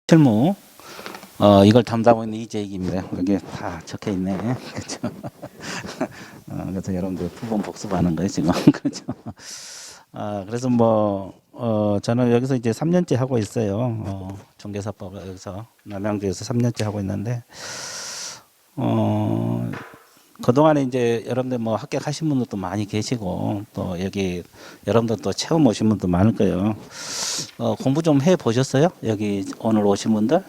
실무 이걸 담당하고 있는 이재익입니다. 여기 다 적혀 있네. 그렇죠. 그래서 여러분들 부분 복습하는 거예요 지금. 그렇죠. 그래서 저는 여기서 이제 3년째 하고 있어요. 중개사법 여기서 남양주에서 3년째 하고 있는데 그동안에 이제 여러분들 뭐 합격하신 분들도 많이 계시고 또 여기 여러분들 또 체험 오신 분도 많을 거예요. 공부 좀 해 보셨어요? 여기 오늘 오신 분들?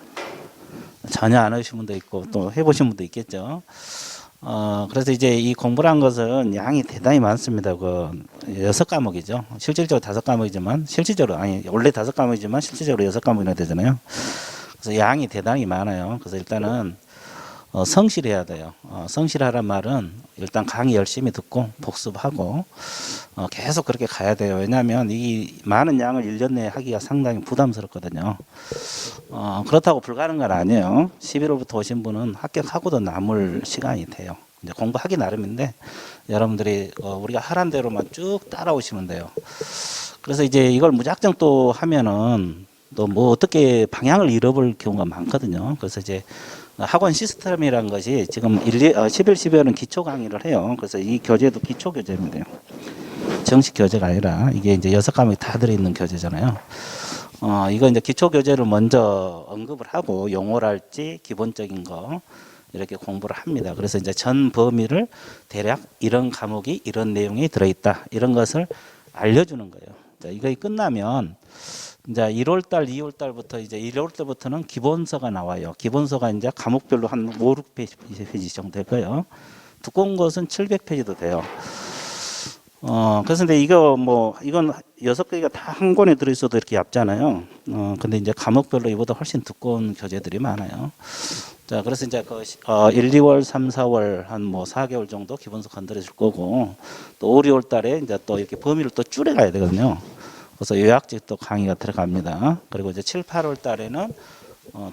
전혀 안 하신 분도 있고 또 해보신 분도 있겠죠. 그래서 이제 이 공부란 것은 양이 대단히 많습니다. 그 6과목이죠. 실질적으로 5과목이지만 실질적으로 원래 5과목이지만 실질적으로 6과목이나 되잖아요. 그래서 양이 대단히 많아요. 그래서 일단은 성실해야 돼요. 성실하란 말은 일단 강의 열심히 듣고 복습하고 계속 그렇게 가야 돼요. 왜냐하면 이 많은 양을 1년 내에 하기가 상당히 부담스럽거든요. 그렇다고 불가능한 건 아니에요. 11월부터 오신 분은 합격하고도 남을 시간이 돼요. 이제 공부하기 나름인데 여러분들이 우리가 하란 대로만 쭉 따라오시면 돼요. 그래서 이제 이걸 무작정 또 하면은 또 뭐 어떻게 방향을 잃어버릴 경우가 많거든요. 그래서 이제 학원 시스템이라는 것이 지금 11, 12월은 기초 강의를 해요. 그래서 이 교재도 기초 교재입니다. 정식 교재가 아니라 이게 이제 6과목이 다 들어있는 교재잖아요. 이거 이제 기초 교재를 먼저 언급을 하고 용어랄지 기본적인 거 이렇게 공부를 합니다. 그래서 이제 전 범위를 대략 이런 과목이 이런 내용이 들어있다. 이런 것을 알려주는 거예요. 자, 이거 끝나면 이제 1월달, 2월달부터 이제 1월달부터는 기본서가 나와요. 기본서가 이제 과목별로 한 5, 6페이지 정도 될 거예요. 두꺼운 것은 700페이지도 돼요. 그래서 근데 이건 6개가 다 한 권에 들어있어도 이렇게 얇잖아요. 근데 이제 과목별로 이보다 훨씬 두꺼운 교재들이 많아요. 자, 그래서 이제 1, 2월, 3, 4월 한 4개월 정도 기본서 건드려 줄 거고 또 5, 6월 달에 이제 또 이렇게 범위를 또 줄여 가야 되거든요. 그래서 요약집 또 강의가 들어갑니다. 그리고 이제 7, 8월 달에는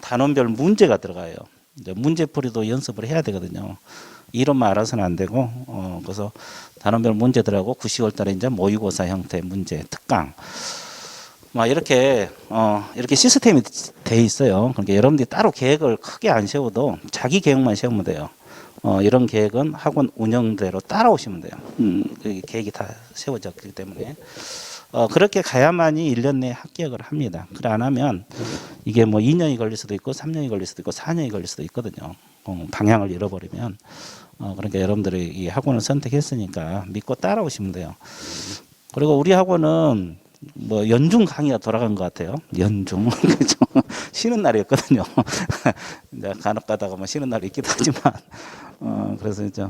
단원별 문제가 들어가요. 이제 문제풀이도 연습을 해야 되거든요. 이론만 알아서는 안 되고, 그래서 단원별 문제들하고 9, 10월 달에 이제 모의고사 형태 문제, 특강. 이렇게 시스템이 돼 있어요. 그러니까 여러분들이 따로 계획을 크게 안 세워도 자기 계획만 세우면 돼요. 이런 계획은 학원 운영대로 따라오시면 돼요. 그 계획이 다 세워졌기 때문에. 그렇게 가야만이 1년 내에 합격을 합니다. 그래 안 하면 이게 2년이 걸릴 수도 있고 3년이 걸릴 수도 있고 4년이 걸릴 수도 있거든요. 방향을 잃어버리면. 그러니까 여러분들이 이 학원을 선택했으니까 믿고 따라오시면 돼요. 그리고 우리 학원은 연중 강의가 돌아간 것 같아요. 연중. 그죠? 쉬는 날이었거든요. 이제 간혹 가다가 쉬는 날이 있기도 하지만, 그래서 이제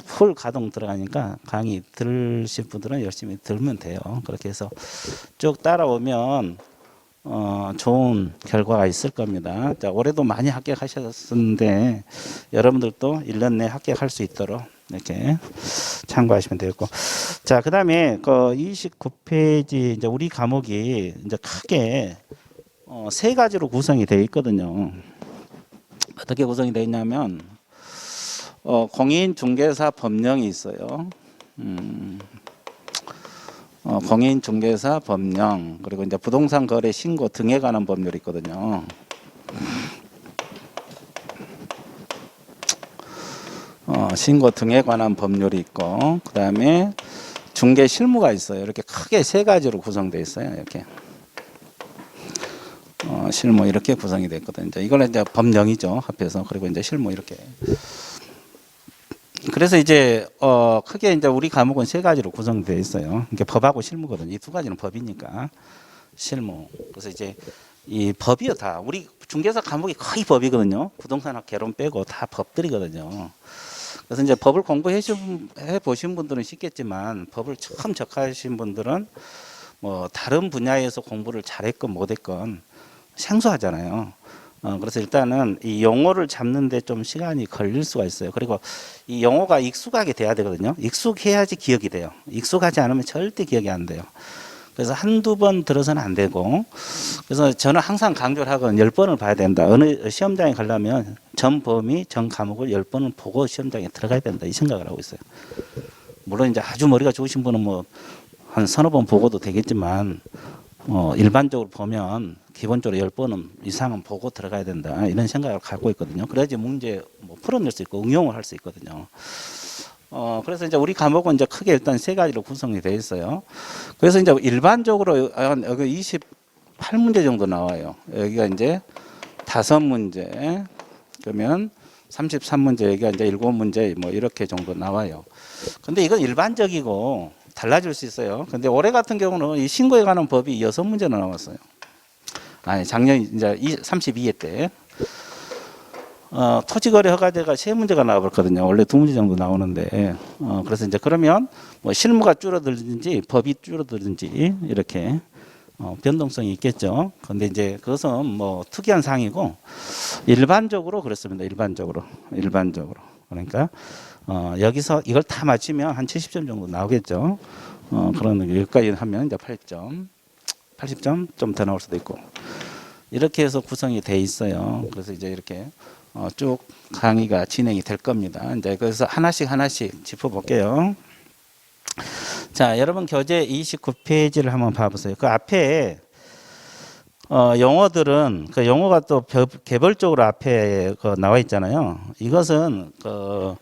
풀 가동 들어가니까 강의 들으실 분들은 열심히 들으면 돼요. 그렇게 해서 쭉 따라오면, 좋은 결과가 있을 겁니다. 자, 올해도 많이 합격하셨는데, 여러분들도 1년 내에 합격할 수 있도록 이렇게 참고하시면 되겠고. 자, 그 다음에 29페이지 이제 우리 과목이 이제 크게 3가지로 구성이 되어 있거든요. 어떻게 구성이 되어 있냐면 공인중개사 법령이 있어요. 공인중개사 법령, 그리고 이제 부동산 거래 신고 등에 관한 법률이 있거든요. 신고 등에 관한 법률이 있고, 그 다음에 중개 실무가 있어요. 이렇게 크게 3가지로 구성되어 있어요. 이렇게. 실무 이렇게 구성이 되어 있거든요. 이거는 이제 법령이죠. 합해서. 그리고 이제 실무 이렇게. 그래서 이제, 크게 이제 우리 과목은 3가지로 구성되어 있어요. 이게 법하고 실무거든요. 이 2가지는 법이니까. 실무. 그래서 이제 이 법이요 다. 우리 중개사 과목이 거의 법이거든요. 부동산학 개론 빼고 다 법들이거든요. 그래서 이제 법을 공부해 보신 분들은 쉽겠지만 법을 처음 접하신 분들은 다른 분야에서 공부를 잘했건 못했건 생소하잖아요. 그래서 일단은 이 용어를 잡는데 좀 시간이 걸릴 수가 있어요. 그리고 이 용어가 익숙하게 돼야 되거든요. 익숙해야지 기억이 돼요. 익숙하지 않으면 절대 기억이 안 돼요. 그래서 한두 번 들어서는 안 되고, 그래서 저는 항상 강조를 하건 10번을 봐야 된다. 어느 시험장에 가려면 전 범위, 전 과목을 10번을 보고 시험장에 들어가야 된다. 이 생각을 하고 있어요. 물론 이제 아주 머리가 좋으신 분은 한 서너 번 보고도 되겠지만, 일반적으로 보면 기본적으로 10번은 이상은 보고 들어가야 된다. 이런 생각을 갖고 있거든요. 그래야지 문제 뭐 풀어낼 수 있고 응용을 할 수 있거든요. 그래서 이제 우리 과목은 이제 크게 일단 세 가지로 구성이 되어 있어요. 그래서 이제 일반적으로 여기 28문제 정도 나와요. 여기가 이제 5문제, 그러면 33문제, 여기가 이제 7문제, 뭐 이렇게 정도 나와요. 근데 이건 일반적이고 달라질 수 있어요. 근데 올해 같은 경우는 이 신고에 관한 법이 6문제나 나왔어요. 아니, 작년 이제 32회 때. 토지거래 허가제가 3문제가 나와버렸거든요. 원래 2문제 정도 나오는데, 그래서 이제 그러면 뭐 실무가 줄어들든지 법이 줄어들든지 이렇게 변동성이 있겠죠. 근데 이제 그것은 뭐 특이한 사항이고 일반적으로 그렇습니다. 일반적으로. 그러니까 여기서 이걸 다 맞추면 한 70점 정도 나오겠죠. 그런 여기까지 하면 이제 8점, 80점 좀 더 나올 수도 있고 이렇게 해서 구성이 돼 있어요. 그래서 이제 이렇게 쭉 강의가 진행이 될 겁니다. 이제 그래서 하나씩 짚어볼게요. 자, 여러분 교재 29페이지를 한번 봐보세요. 그 앞에 용어들은 그 용어가 또 개별적으로 앞에 나와 있잖아요. 이것은 그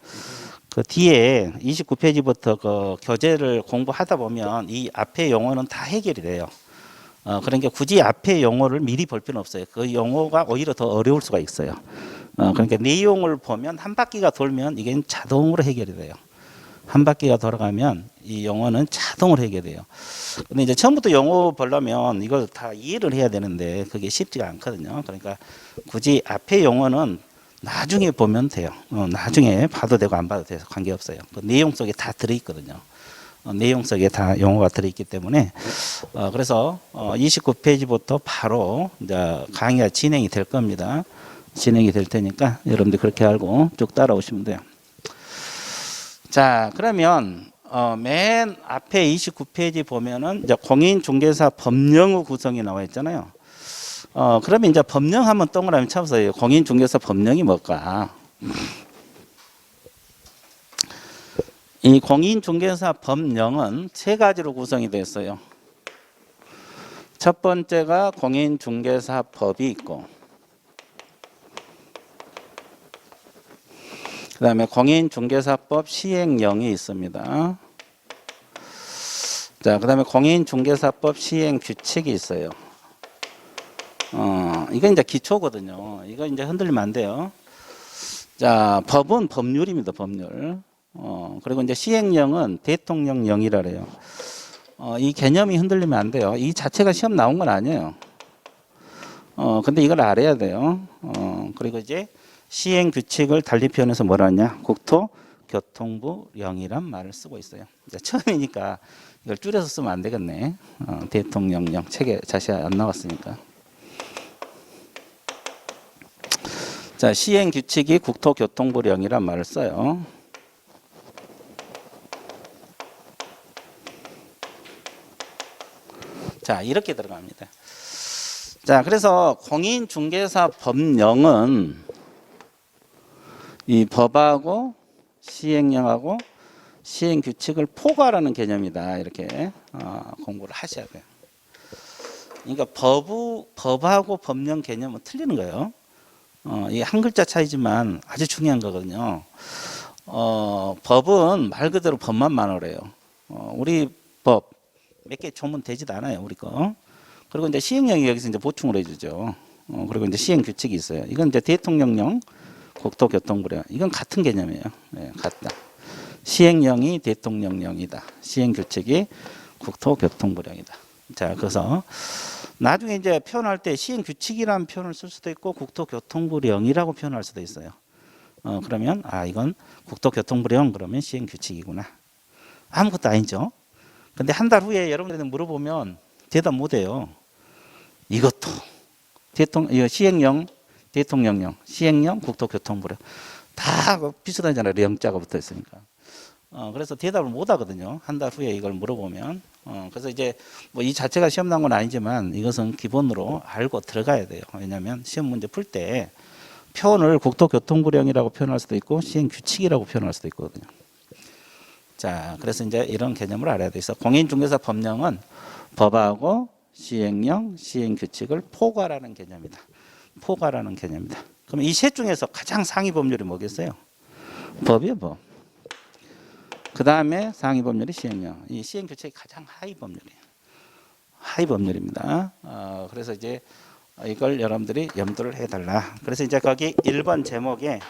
뒤에 29페이지부터 그 교재를 공부하다 보면 이 앞에 용어는 다 해결이 돼요. 그러니까 굳이 앞에 용어를 미리 볼 필요는 없어요. 그 용어가 오히려 더 어려울 수가 있어요. 그러니까 내용을 보면 한 바퀴가 돌면 이게 자동으로 해결이 돼요. 한 바퀴가 돌아가면 이 용어는 자동으로 해결돼요. 근데 이제 처음부터 용어 보려면 이걸 다 이해를 해야 되는데 그게 쉽지가 않거든요. 그러니까 굳이 앞에 용어는 나중에 보면 돼요. 나중에 봐도 되고 안 봐도 돼서 관계없어요. 그 내용 속에 다 들어있거든요. 내용 속에 다 용어가 들어있기 때문에 그래서 29페이지부터 바로 이제 강의가 진행이 될 겁니다. 진행이 될 테니까 여러분들 그렇게 알고 쭉 따라오시면 돼요. 자, 그러면 맨 앞에 29페이지 보면은 이제 공인중개사 법령의 구성이 나와 있잖아요. 그러면 이제 법령 한번 동그라미 쳐보세요. 공인중개사 법령이 뭘까? 이 공인중개사 법령은 3가지로 구성이 되어 있어요. 첫 번째가 공인중개사법이 있고, 그 다음에 공인중개사법 시행령이 있습니다. 자, 그 다음에 공인중개사법 시행규칙이 있어요. 이건 이제 기초거든요. 이거 이제 흔들리면 안 돼요. 자, 법은 법률입니다. 법률. 그리고 이제 시행령은 대통령령이라 그래요. 이 개념이 흔들리면 안 돼요. 이 자체가 시험 나온 건 아니에요. 근데 이걸 알아야 돼요. 그리고 이제 시행 규칙을 달리 표현해서 뭐라 하냐? 국토교통부령이란 말을 쓰고 있어요. 이제 처음이니까 이걸 줄여서 쓰면 안 되겠네. 대통령령 책에 자세히 안 나왔으니까. 자, 시행 규칙이 국토교통부령이란 말을 써요. 자, 이렇게 들어갑니다. 자, 그래서 공인중개사 법령은 이 법하고 시행령하고 시행규칙을 포괄하는 개념이다. 이렇게 공부를 하셔야 돼요. 그러니까 법하고 법령 개념은 틀리는 거예요. 이게 한 글자 차이지만 아주 중요한 거거든요. 법은 말 그대로 법만 말하래요. 우리 법 몇 개 조문 되지도 않아요, 우리 거. 그리고 이제 시행령이 여기서 이제 보충을 해주죠. 그리고 이제 시행규칙이 있어요. 이건 이제 대통령령, 국토교통부령. 이건 같은 개념이에요. 네, 같다. 시행령이 대통령령이다. 시행규칙이 국토교통부령이다. 자, 그래서 나중에 이제 표현할 때 시행규칙이라는 표현을 쓸 수도 있고 국토교통부령이라고 표현할 수도 있어요. 그러면 이건 국토교통부령 그러면 시행규칙이구나. 아무것도 아니죠. 근데 한 달 후에 여러분들한테 물어보면 대답 못해요. 이것도 시행령, 대통령령, 시행령, 국토교통부령 다 비슷하잖아요. 영자가 붙어 있으니까. 그래서 대답을 못 하거든요. 한 달 후에 이걸 물어보면. 그래서 이제 뭐 이 자체가 시험 난 건 아니지만 이것은 기본으로 알고 들어가야 돼요. 왜냐하면 시험 문제 풀 때 표현을 국토교통부령이라고 표현할 수도 있고 시행규칙이라고 표현할 수도 있거든요. 자, 그래서 이제 이런 개념을 알아야 돼 있어. 공인중개사 법령은 법하고 시행령, 시행규칙을 포괄하는 개념이다. 포괄하는 개념이다. 그럼 이 셋 중에서 가장 상위 법률이 뭐겠어요? 법이요, 법. 그 다음에 상위 법률이 시행령. 이 시행규칙이 가장 하위 법률이에요. 하위 법률입니다. 그래서 이제 이걸 여러분들이 염두를 해달라. 그래서 이제 거기 1번 제목에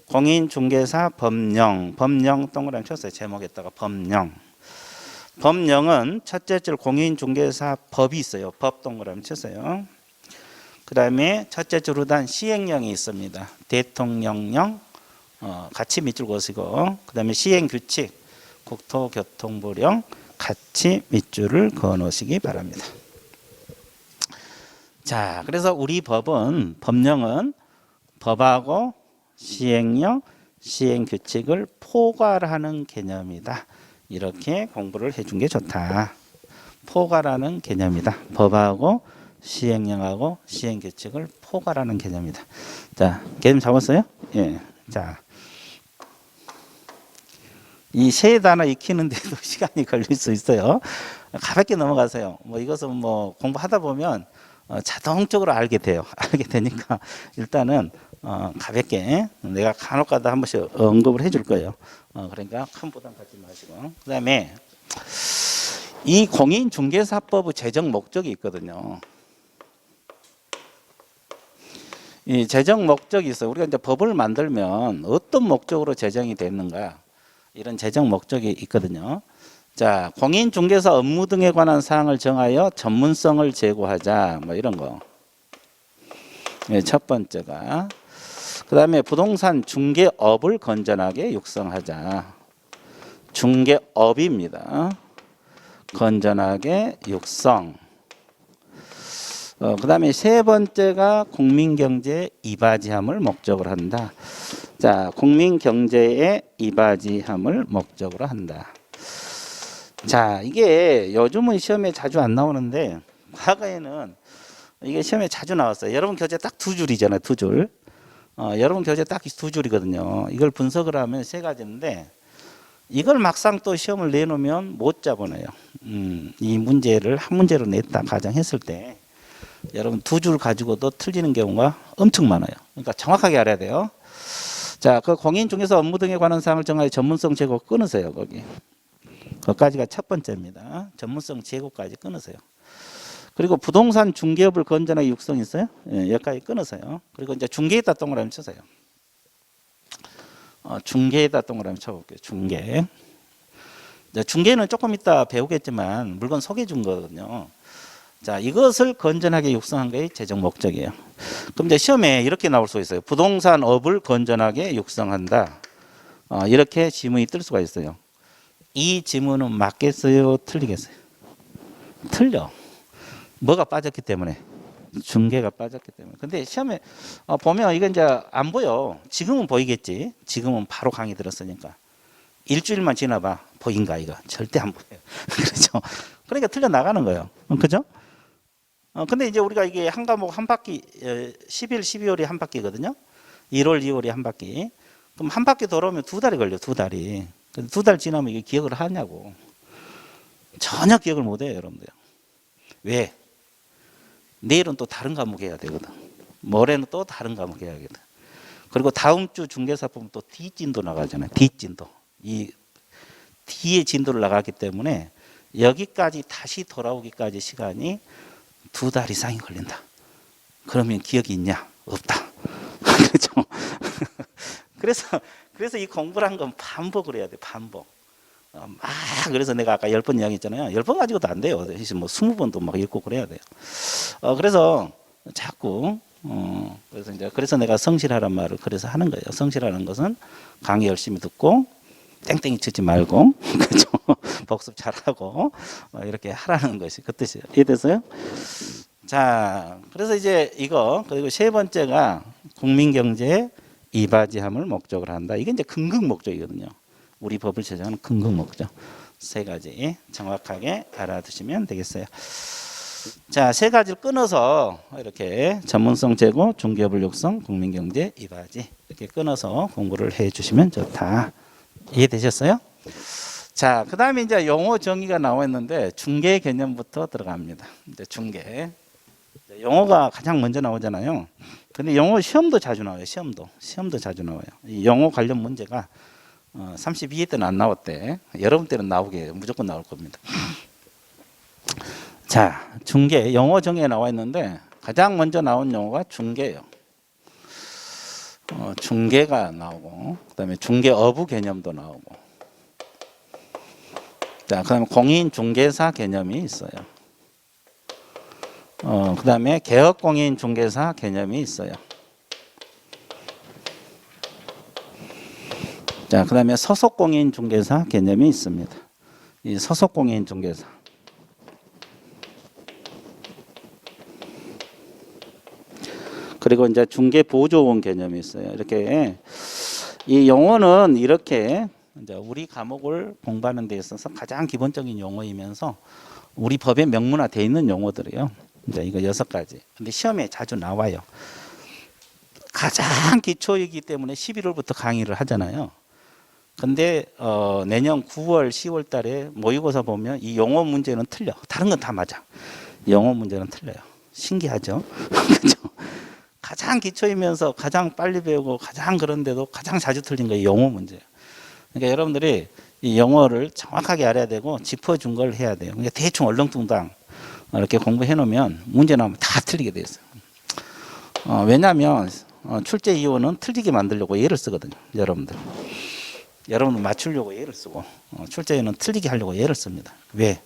공인중개사 법령, 법령 동그라미 쳤어요. 제목에다가 법령. 법령은 첫째 줄 공인중개사 법이 있어요. 법 동그라미 쳤어요. 그 다음에 첫째 줄 후단 시행령이 있습니다. 대통령령 같이 밑줄 그으시고, 그 다음에 시행규칙 국토교통부령 같이 밑줄을 그어 놓으시기 바랍니다. 자, 그래서 우리 법은, 법령은 법하고 시행령, 시행규칙을 포괄하는 개념이다. 이렇게 공부를 해준 게 좋다. 포괄하는 개념이다. 법하고 시행령하고 시행규칙을 포괄하는 개념이다. 자, 개념 잡았어요? 예. 자, 이 세 단어 익히는데도 시간이 걸릴 수 있어요. 가볍게 넘어가세요. 뭐 이것은 뭐 공부하다 보면 자동적으로 알게 돼요. 알게 되니까 일단은 가볍게 내가 간혹가다 한 번씩 언급을 해줄 거예요. 그러니까 큰 부담 갖지 마시고. 그 다음에 이 공인중개사법의 제정 목적이 있거든요. 이 제정 목적이 있어요. 우리가 이제 법을 만들면 어떤 목적으로 제정이 됐는가, 이런 제정 목적이 있거든요. 자, 공인중개사 업무 등에 관한 사항을 정하여 전문성을 제고하자, 뭐 이런 거. 네, 첫 번째가. 그 다음에 부동산 중개업을 건전하게 육성하자. 중개업입니다. 건전하게 육성. 그 다음에 세 번째가 국민경제에 이바지함을 목적으로 한다. 자, 국민경제에 이바지함을 목적으로 한다. 자, 이게 요즘은 시험에 자주 안 나오는데 과거에는 이게 시험에 자주 나왔어요. 여러분 교재 딱 두 줄이잖아요. 두 줄. 여러분 교재 딱 두 줄이거든요. 이걸 분석을 하면 세 가지인데 이걸 막상 또 시험을 내놓으면 못 잡아내요. 이 문제를 한 문제로 냈다 가정했을 때 여러분 두 줄 가지고도 틀리는 경우가 엄청 많아요. 그러니까 정확하게 알아야 돼요. 자, 그 공인중개사 업무 등에 관한 사항을 정하여 전문성 제고 끊으세요. 거기. 거기까지가 첫 번째입니다. 전문성 제고까지 끊으세요. 그리고 부동산 중개업을 건전하게 육성 있어요? 예, 여기까지 끊으세요. 그리고 이제 중개에다 동그라미 쳐세요. 중개에다 동그라미 쳐볼게요. 중개. 이제 중개는 조금 이따 배우겠지만 물건 소개해 준 거거든요. 자, 이것을 건전하게 육성한 게 제정 목적이에요. 그럼 이제 시험에 이렇게 나올 수 있어요. 부동산업을 건전하게 육성한다. 이렇게 지문이 뜰 수가 있어요. 이 지문은 맞겠어요? 틀리겠어요? 틀려. 뭐가 빠졌기 때문에? 중개가 빠졌기 때문에. 근데 시험에 보면 이건 이제 안 보여. 지금은 보이겠지. 지금은 바로 강의 들었으니까. 일주일만 지나봐. 보인가 이거? 절대 안 보여요. 그렇죠? 그러니까 틀려 나가는 거예요. 그죠? 근데 이제 우리가 이게 한 과목 한 바퀴 11, 12월이 한 바퀴거든요. 1월, 2월이 한 바퀴. 그럼 한 바퀴 돌아오면 두 달이 걸려. 두 달이. 두 달 지나면 이게 기억을 하냐고. 전혀 기억을 못 해요, 여러분들. 왜? 내일은 또 다른 과목 해야 되거든. 모레는 또 다른 과목 해야 되거든. 그리고 다음 주 중개사법 또 뒷진도 나가잖아요. 뒷진도. 이 뒤에 진도를 나가기 때문에 여기까지 다시 돌아오기까지 시간이 두 달 이상이 걸린다. 그러면 기억이 있냐? 없다. 그렇죠? 그래서 이 공부란 건 반복을 해야 돼. 반복. 그래서 내가 아까 10번 이야기했잖아요. 10번 가지고도 안 돼요. 뭐 20번도 막 읽고 그래야 돼요. 그래서 자꾸 그래서 내가 성실하란 말을 그래서 하는 거예요. 성실하는 것은 강의 열심히 듣고 땡땡이 치지 말고 그렇죠? 복습 잘하고 이렇게 하라는 것이 그 뜻이에요. 이해됐어요? 자, 그래서 이제 이거 그리고 세 번째가 국민경제에 이바지함을 목적으로 한다. 이게 이제 근극 목적이거든요. 우리 법을 제정하는 근극 목적. 세 가지 정확하게 알아두시면 되겠어요. 자, 세 가지를 끊어서 이렇게 전문성 제고, 중개업을 육성, 국민경제 이바지 이렇게 끊어서 공부를 해 주시면 좋다. 이해되셨어요? 자, 그 다음에 이제 용어 정의가 나와 있는데 중개 개념부터 들어갑니다. 이제 중개. 용어가 가장 먼저 나오잖아요. 근데 용어 시험도 자주 나와요. 시험도 자주 나와요. 이 용어 관련 문제가 32회 때는 안 나왔대. 여러분 때는 나오게 무조건 나올 겁니다. 자, 중개 용어 정의에 나와 있는데 가장 먼저 나온 용어가 중개예요. 중개가 나오고, 그다음에 중개어부 개념도 나오고, 자, 그다음에 공인중개사 개념이 있어요. 그다음에 개업공인중개사 개념이 있어요. 자, 그다음에 소속공인중개사 개념이 있습니다. 이 소속공인중개사. 그리고 이제 중개보조원 개념이 있어요. 이렇게 이 용어는 이렇게 이제 우리 과목을 공부하는 데 있어서 가장 기본적인 용어이면서 우리 법에 명문화되어 있는 용어들이에요. 이제 이거 6가지. 근데 시험에 자주 나와요. 가장 기초이기 때문에 11월부터 강의를 하잖아요. 근데 내년 9월, 10월 달에 모의고사 보면 이 용어 문제는 틀려. 다른 건 다 맞아. 영어 문제는 틀려요. 신기하죠? 그렇죠? 가장 기초이면서 가장 빨리 배우고 가장 그런데도 가장 자주 틀린 게 영어 문제예요. 그러니까 여러분들이 이 영어를 정확하게 알아야 되고 짚어준 걸 해야 돼요. 그러니까 대충 얼렁뚱땅 이렇게 공부해 놓으면 문제 나오면 다 틀리게 돼 있어요. 왜냐하면 출제 이유는 틀리게 만들려고 예를 쓰거든요. 여러분들 맞추려고 예를 쓰고 출제는 틀리게 하려고 예를 씁니다. 왜?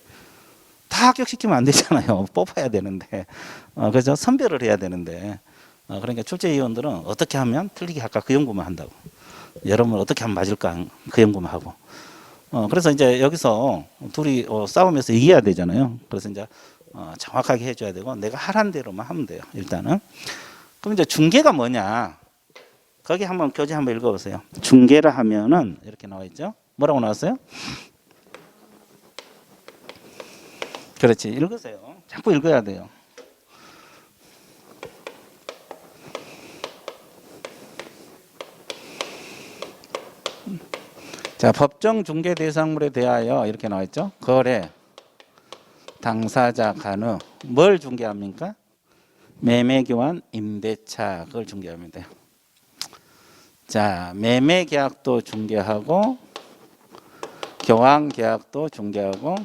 다 합격시키면 안 되잖아요. 뽑아야 되는데 그래서 선별을 해야 되는데 그러니까 출제위원들은 어떻게 하면 틀리게 할까 그 연구만 한다고. 여러분 어떻게 하면 맞을까 그 연구만 하고. 그래서 이제 여기서 둘이 싸우면서 이겨야 되잖아요. 그래서 이제 정확하게 해줘야 되고 내가 하란 대로만 하면 돼요. 일단은. 그럼 이제 중개가 뭐냐? 거기 한번 교재 한번 읽어보세요. 중개라 하면은 이렇게 나와 있죠. 뭐라고 나왔어요? 그렇지. 읽으세요. 자꾸 읽어야 돼요. 자, 법정 중개 대상물에 대하여 이렇게 나와 있죠. 거래, 당사자 간의 뭘 중개합니까? 매매 교환, 임대차 그걸 중개합니다. 자, 매매 계약도 중개하고 교환 계약도 중개하고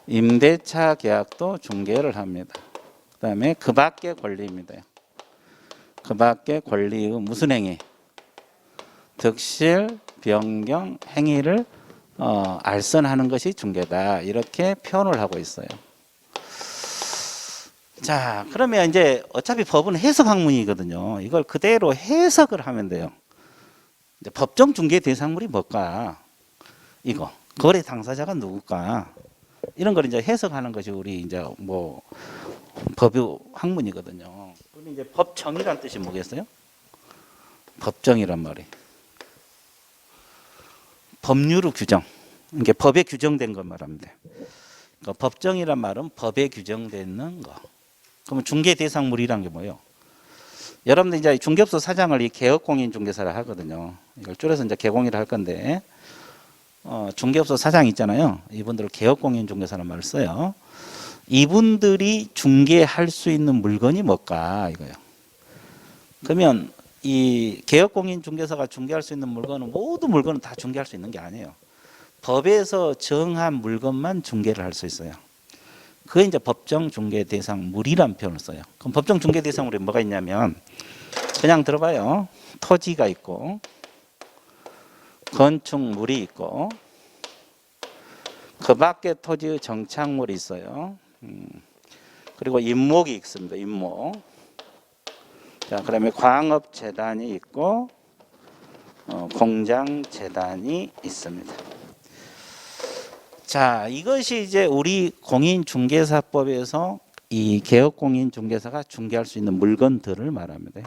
임대차 계약도 중개를 합니다. 그다음에 그 밖의 권리입니다. 그 밖의 권리의 무슨 행위? 득실, 변경, 행위를 알선하는 것이 중개다. 이렇게 표현을 하고 있어요. 자, 그러면 이제 어차피 법은 해석 학문이거든요. 이걸 그대로 해석을 하면 돼요. 이제 법정 중개 대상물이 뭘까? 이거 거래 당사자가 누굴까? 이런 걸 이제 해석하는 것이 우리 이제 뭐 법의 학문이거든요. 그럼 이제 법정이란 뜻이 뭐겠어요? 법정이란 말이 법률의 규정, 이게 법에 규정된 것 말합니다. 그러니까 법정이란 말은 법에 규정되는 거. 그러면 중개 대상물이란 게 뭐예요? 여러분들 이제 중개업소 사장을 이 개업공인중개사를 하거든요. 이걸 줄여서 이제 개공이라 할 건데, 중개업소 사장 있잖아요. 이분들을 개업공인중개사라는 말을 써요. 이분들이 중개할 수 있는 물건이 뭘까 이거예요. 그러면 이 개업공인중개사가 중개할 수 있는 물건은 모든 물건은 다 중개할 수 있는 게 아니에요. 법에서 정한 물건만 중개를 할 수 있어요. 그게 이제 법정 중개 대상물이란 표현을 써요. 그럼 법정 중개 대상물이 뭐가 있냐면 그냥 들어봐요. 토지가 있고 건축물이 있고 그 밖에 토지의 정착물이 있어요. 그리고 임목이 있습니다. 임목. 자, 그다음에 광업재단이 있고 공장재단이 있습니다. 자, 이것이 이제 우리 공인중개사법에서 이 개업공인중개사가 중개할 수 있는 물건들을 말합니다.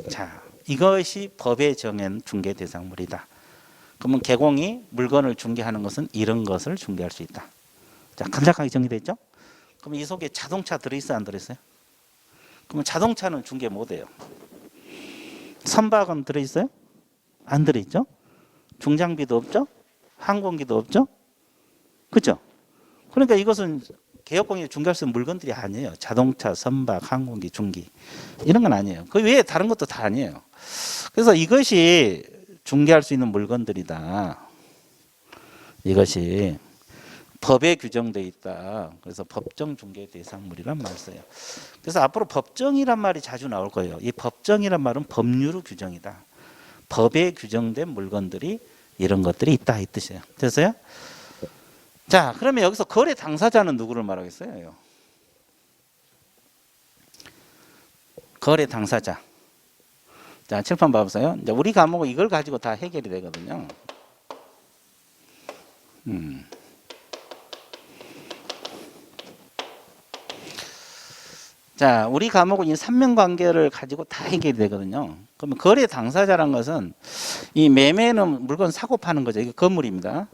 자, 이것이 법에 정한 중개 대상물이다. 그러면 개공이 물건을 중개하는 것은 이런 것을 중개할 수 있다. 자, 간략하게 정리됐죠? 그럼 이 속에 자동차 들어있어요, 안 들어있어요? 그러면 자동차는 중개 못해요. 선박은 들어있어요? 안 들어있죠? 중장비도 없죠? 항공기도 없죠? 그죠? 그러니까 이것은 개혁공인이 중개할 수 있는 물건들이 아니에요. 자동차, 선박, 항공기, 중기 이런 건 아니에요. 그 외에 다른 것도 다 아니에요. 그래서 이것이 중개할 수 있는 물건들이다. 이것이 법에 규정돼 있다. 그래서 법정 중개 대상물이란 말을 써요. 그래서 앞으로 법정이란 말이 자주 나올 거예요. 이 법정이란 말은 법률로 규정이다. 법에 규정된 물건들이 이런 것들이 있다 이 뜻이에요. 됐어요? 자, 그러면 여기서 거래 당사자는 누구를 말하겠어요? 거래 당사자. 자, 칠판 봐보세요. 이제 우리 과목은 이걸 가지고 다 해결이 되거든요. 자, 우리 과목은 이 삼면관계를 가지고 다 해결이 되거든요. 그러면 거래 당사자란 것은 이 매매는 물건 사고 파는 거죠. 이게 건물입니다.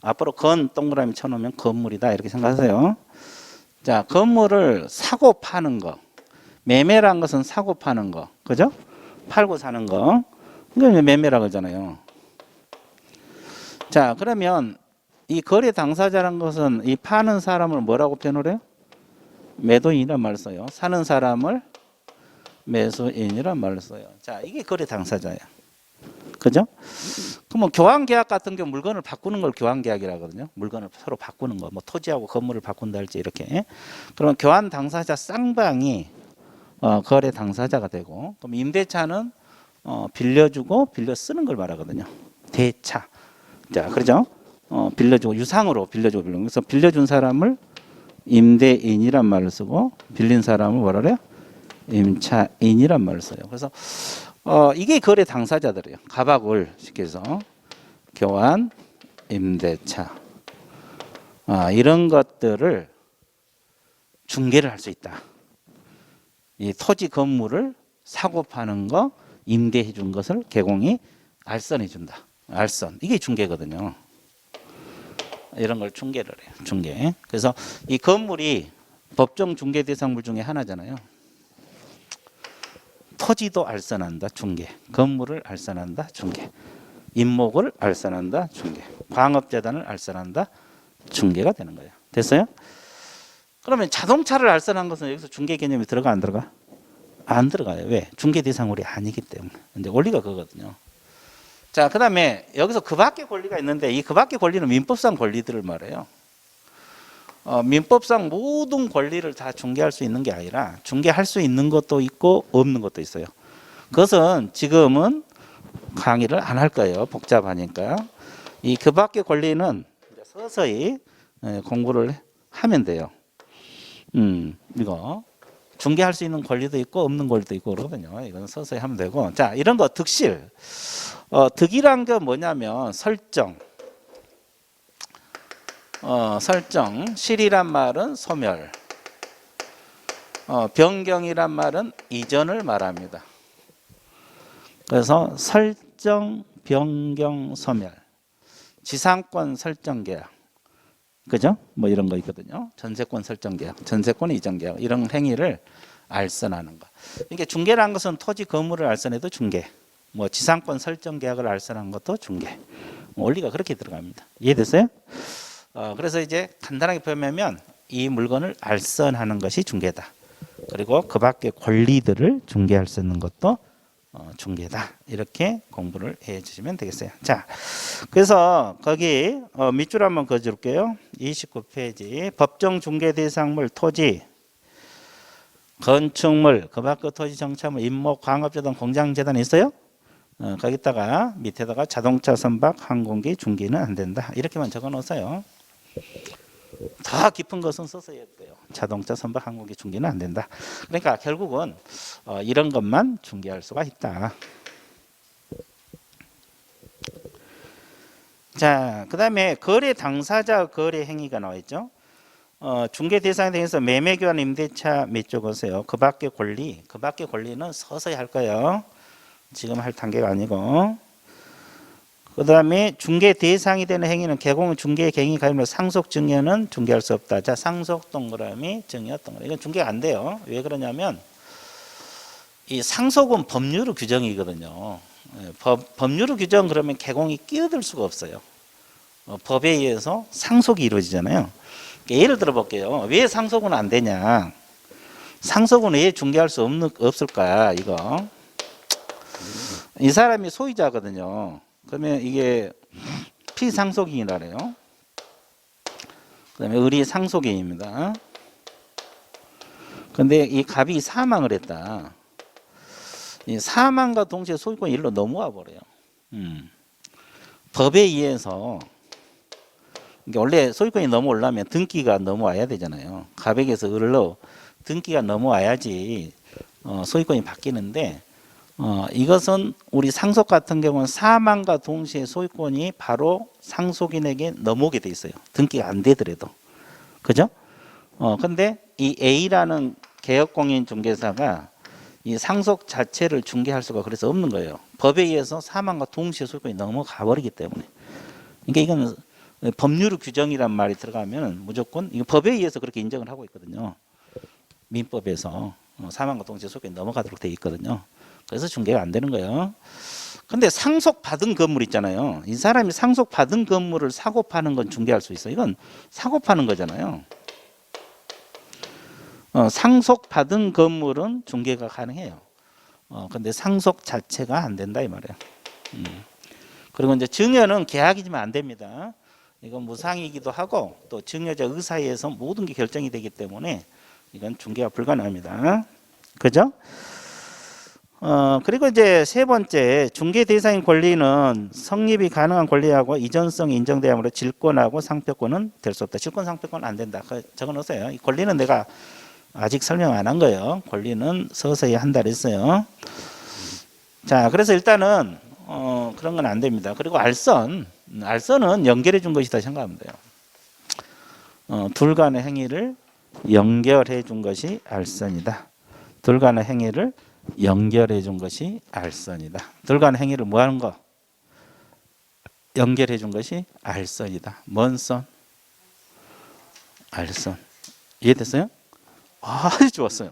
앞으로 건 동그라미 쳐놓으면 건물이다 이렇게 생각하세요. 자, 건물을 사고 파는 거. 매매란 것은 사고 파는 거. 그죠? 팔고 사는 거. 이걸 매매라고 하잖아요. 자, 그러면 이 거래 당사자란 것은 이 파는 사람을 뭐라고 표현을 해요? 매도인이란 말을 써요. 사는 사람을 매수인이란 말을 써요. 자, 이게 거래 당사자예요. 그죠? 그러면 교환 계약 같은 경우 물건을 바꾸는 걸 교환 계약이라고 하거든요. 물건을 서로 바꾸는 거. 뭐 토지하고 건물을 바꾼다 할지 이렇게. 그러면 교환 당사자 쌍방이 거래 당사자가 되고, 그럼 임대차는 빌려주고 빌려 쓰는 걸 말하거든요. 대차. 자, 그렇죠? 빌려주고 유상으로 빌려주고 빌려. 그래서 빌려준 사람을 임대인이란 말을 쓰고 빌린 사람을 뭐라 그래요? 임차인이란 말을 써요. 그래서 이게 거래 당사자들이에요. 가박을 쉽게 해서 교환, 임대차 이런 것들을 중개를 할 수 있다. 이 토지 건물을 사고 파는 거 임대해 준 것을 개공이 알선해 준다. 알선 이게 중개거든요. 이런 걸 중개를 해요. 중개. 그래서 이 건물이 법정 중개 대상물 중에 하나잖아요. 토지도 알선한다. 중개. 건물을 알선한다. 중개. 임목을 알선한다. 중개. 광업재단을 알선한다. 중개가 되는 거예요. 됐어요? 그러면 자동차를 알선한 것은 여기서 중개 개념이 들어가 안 들어가? 안 들어가요. 왜? 중개 대상물이 아니기 때문에. 이제 원리가 그거거든요. 자, 그 다음에 여기서 그 밖에 권리가 있는데 이 그 밖에 권리는 민법상 권리들을 말해요. 민법상 모든 권리를 다 중개할 수 있는 게 아니라 중개할 수 있는 것도 있고 없는 것도 있어요. 그것은 지금은 강의를 안 할 거예요. 복잡하니까. 이 그 밖에 권리는 서서히 공부를 하면 돼요. 이거 중개할 수 있는 권리도 있고 없는 권리도 있고 그러거든요. 이건 서서히 하면 되고. 자, 이런 거 득실. 득이란 게 뭐냐면 설정. 설정. 실이란 말은 소멸. 변경이란 말은 이전을 말합니다. 그래서 설정, 변경, 소멸. 지상권 설정 계약. 그죠? 뭐 이런 거 있거든요. 전세권 설정 계약, 전세권 이전 계약 이런 행위를 알선하는 거. 이게 중개라는 것은 토지 건물을 알선해도 중개. 뭐 지상권 설정 계약을 알선한 것도 중개. 원리가 그렇게 들어갑니다. 이해됐어요? 그래서 이제 간단하게 표현하면 이 물건을 알선하는 것이 중개다. 그리고 그 밖의 권리들을 중개할 수 있는 것도 중개다. 이렇게 공부를 해 주시면 되겠어요. 자, 그래서 거기 밑줄 한번 그어줄게요. 29페이지 법정 중개 대상물 토지, 건축물, 그 밖의 토지 정차물, 임목, 광업재단, 공장재단 있어요? 거기다가 밑에다가 자동차, 선박, 항공기, 중기는 안 된다. 이렇게만 적어 놓으세요. 더 깊은 것은 써서 해야 돼요. 자동차, 선박, 항공기, 중기는 안 된다. 그러니까 결국은 이런 것만 중개할 수가 있다. 자, 그 다음에 거래 당사자 거래 행위가 나와 있죠. 중개 대상에 대해서 매매 교환 임대차 몇 쪽 오세요. 그 밖의 권리, 그 밖의 권리는 서서히 할 거예요. 지금 할 단계가 아니고. 그 다음에 중개 대상이 되는 행위는 개공 중개 갱이 가입로 상속 증여는 중개할 수 없다. 자, 상속 동그라미 증여 동그라미. 이건 중개가 안 돼요. 왜 그러냐면 이 상속은 법률로 규정이거든요. 법률 규정 그러면 개공이 끼어들 수가 없어요. 법에 의해서 상속이 이루어지잖아요. 예를 들어 볼게요. 왜 상속은 안 되냐? 상속은 왜 중개할 수 없을까? 이거. 이 사람이 소유자거든요. 그러면 이게 피상속인이라래요. 그다음에 을이 상속인입니다. 근데 이 갑이 사망을 했다. 이 사망과 동시에 소유권이 일로 넘어와 버려요. 법에 의해서 원래 소유권이 넘어오려면 등기가 넘어와야 되잖아요. 갑에게서 을로 등기가 넘어와야지 소유권이 바뀌는데 이것은 우리 상속 같은 경우는 사망과 동시에 소유권이 바로 상속인에게 넘어오게 돼 있어요. 등기가 안 되더라도. 그죠? 근데 이 A라는 개업공인 중개사가 이 상속 자체를 중개할 수가 그래서 없는 거예요. 법에 의해서 사망과 동시에 소유권이 넘어가 버리기 때문에. 그러니까 이거는 법률 규정이란 말이 들어가면 무조건 이거 법에 의해서 그렇게 인정을 하고 있거든요. 민법에서 사망과 동시에 소유권이 넘어가도록 돼 있거든요. 그래서 중개가 안 되는 거예요. 근데 상속받은 건물 있잖아요. 이 사람이 상속받은 건물을 사고 파는 건 중개할 수 있어요. 이건 사고 파는 거잖아요. 상속받은 건물은 중개가 가능해요. 근데 상속 자체가 안 된다 이 말이에요. 그리고 이제 증여는 계약이지만 안 됩니다. 이건 무상이기도 하고 또 증여자 의사에 의해서 모든 게 결정이 되기 때문에 이건 중개가 불가능합니다. 그죠? 그리고 이제 세 번째 중개 대상인 권리는 성립이 가능한 권리하고 이전성이 인정되므로 질권하고 상표권은 될 수 없다. 질권 상표권은 안 된다. 적어 놓으세요. 이 권리는 내가 아직 설명 안 한 거예요. 권리는 서서히 한다 그랬어요. 자, 그래서 일단은 그런 건 안 됩니다. 그리고 알선은 연결해 준 것이다 생각하면 돼요. 둘 간의 행위를 연결해 준 것이 알선이다. 둘 간의 행위를 연결해 준 것이 알선이다. 둘 간의 행위를 뭐 하는 거? 연결해 준 것이 알선이다. 뭔 선? 알선. 이해됐어요? 아주 좋았어요.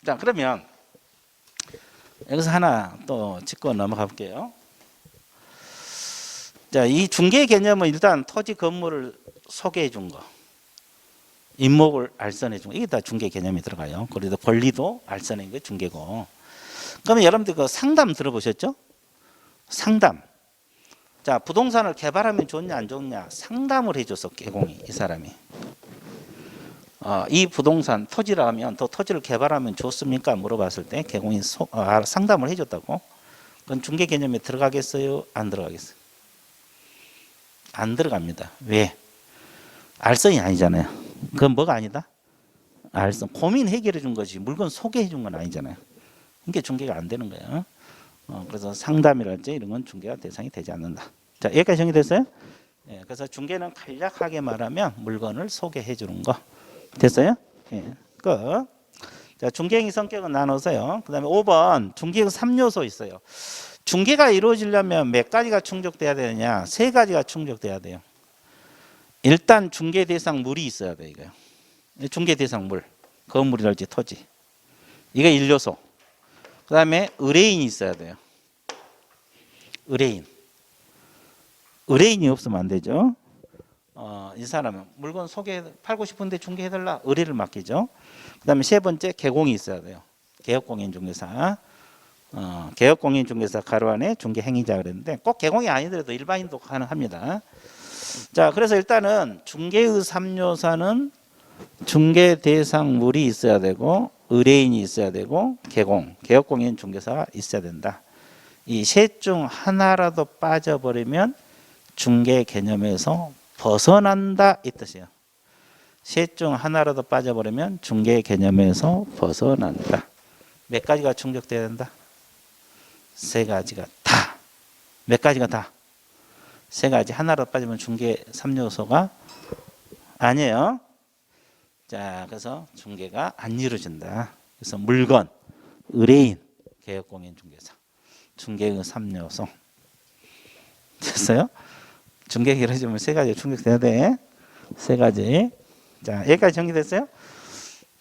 자, 그러면 여기서 하나 또 짚고 넘어가 볼게요. 자, 이 중개 개념은 일단 토지 건물을 소개해 준 거, 임목을 알선해 준 거, 이게 다 중개 개념이 들어가요. 그래도 권리도 알선인 게 중개고. 그러면 여러분들 그 상담 들어보셨죠? 상담. 자, 부동산을 개발하면 좋냐 안 좋냐 상담을 해줘서 개공이 이 사람이. 이 부동산 토지라면 더 토지를 개발하면 좋습니까? 물어봤을 때 개공이 상담을 해줬다고. 그건 중개 개념에 들어가겠어요? 안 들어가겠어요? 안 들어갑니다. 왜? 알선이 아니잖아요. 그건 뭐가 아니다? 알선. 고민 해결해 준 거지 물건 소개해 준 건 아니잖아요. 이게 중개가 안 되는 거예요. 그래서 상담이랄지 이런 건 중개가 대상이 되지 않는다. 자, 여기까지 정리됐어요? 예, 그래서 중개는 간략하게 말하면 물건을 소개해 주는 거. 됐어요? 예, 끝. 자, 중개행위 성격은 나눠서요. 그 다음에 5번 중개행 3요소 있어요. 중개가 이루어지려면 몇 가지가 충족돼야 되느냐? 세 가지가 충족돼야 돼요. 일단 중개 대상 물이 있어야 돼 이거요. 중개 대상 물, 건물이랄지 토지. 이게 1요소. 그 다음에 의뢰인이 있어야 돼요. 의뢰인이 없으면 안 되죠. 이 사람은 물건 팔고 싶은데 중개해달라 의뢰를 맡기죠. 그 다음에 세 번째 개공이 있어야 돼요. 개업공인중개사. 개업공인중개사 가로 안에 중개행위자 그랬는데 꼭 개공이 아니더라도 일반인도 가능합니다. 자, 그래서 일단은 중개의 3요소는 중개 대상물이 있어야 되고 의뢰인이 있어야 되고 개업공인중개사가 있어야 된다. 이 셋 중 하나라도 빠져버리면 중개 개념에서 벗어난다 이 뜻이에요. 셋 중 하나라도 빠져버리면 중개 개념에서 벗어난다. 몇 가지가 충족돼야 된다? 세 가지가 다. 몇 가지가 다? 세 가지. 하나라도 빠지면 중개 3요소가 아니에요. 자, 그래서 중개가 안 이루어진다. 그래서 물건, 의뢰인, 개업공인중개사, 중개의 3요소. 됐어요? 중개가 이루어지면 세 가지 충족돼야 돼. 세 가지. 자, 여기까지 정리됐어요?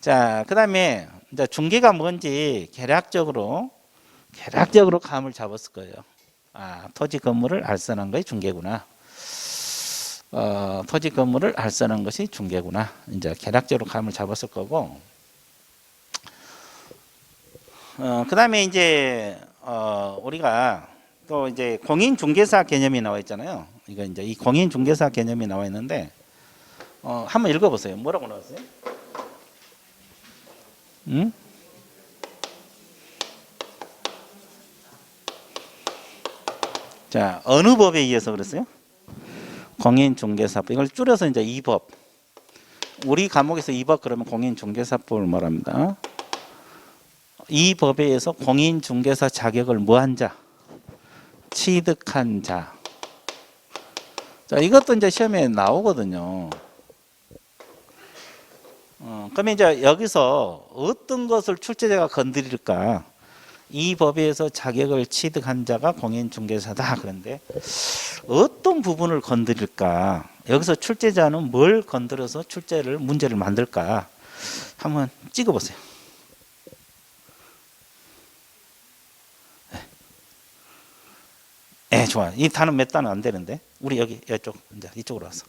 자, 그 다음에 이제 중개가 뭔지 개략적으로 감을 잡았을 거예요. 아, 토지 건물을 알선한 것이 중개구나. 토지 건물을 알선한 것이 중개구나. 이제 개략적으로 감을 잡았을 거고. 그다음에 이제 우리가 또 이제 공인중개사 개념이 나와 있잖아요. 이거 이제 이 공인중개사 개념이 나와 있는데 한번 읽어보세요. 뭐라고 나왔어요? 응? 자, 어느 법에 의해서 그랬어요? 공인중개사법. 이걸 줄여서 이제 이 법. 우리 과목에서 이 법 그러면 공인중개사법을 말합니다. 이 법에 의해서 공인중개사 자격을 뭐한 자? 취득한 자. 자, 이것도 이제 시험에 나오거든요. 그러면 이제 여기서 어떤 것을 출제자가 건드릴까? 이 법에 의해서 자격을 취득한 자가 공인중개사다. 그런데 어떤 부분을 건드릴까? 여기서 출제자는 뭘 건드려서 문제를 만들까? 한번 찍어보세요. 좋아. 이 단어 몇 단어 안 되는데. 우리 여기 이쪽 이제 이쪽으로 와서.